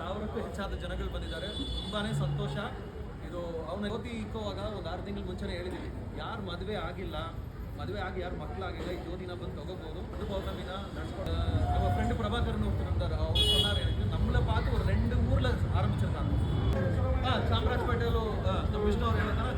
1000ಕ್ಕೂ ಹೆಚ್ಚಾದ ಜನಗಳು ಬಂದಿದ್ದಾರೆ. ತುಂಬಾ ಸಂತೋಷ. ಇದು ಅವನ ಜ್ಯೋತಿ ಇಕ್ಕೋವಾಗ ಒಂದು 6 ತಿಂಗಳ ಮುಂಚೆನೇ ಹೇಳಿದ್ದೀವಿ, ಯಾರು ಮದುವೆ ಆಗಿಲ್ಲ, ಮದುವೆ ಆಗಿ ಯಾರು ಮಕ್ಕಳಾಗಿಲ್ಲ, ಈ ಜ್ಯೋತಿನ ಬಂದು ತಗೋಬೋದು. ಅದು ಪೌರ್ಣಮಿನ நடிச்சுக்கொண்டு நம்ம ஃப்ரெண்டு பிரபாகரன் ஒருத்தர் இருந்தார். அவர் சொன்னார் எனக்கு நம்மளை பார்த்து ஒரு 2 ஊரில் ஆரம்பிச்சிருக்காங்க. சாம்ராஜ்பேட்டையில் நம்ம விஷ்ணு அவர் ಹೇಳ್ತಾರೆ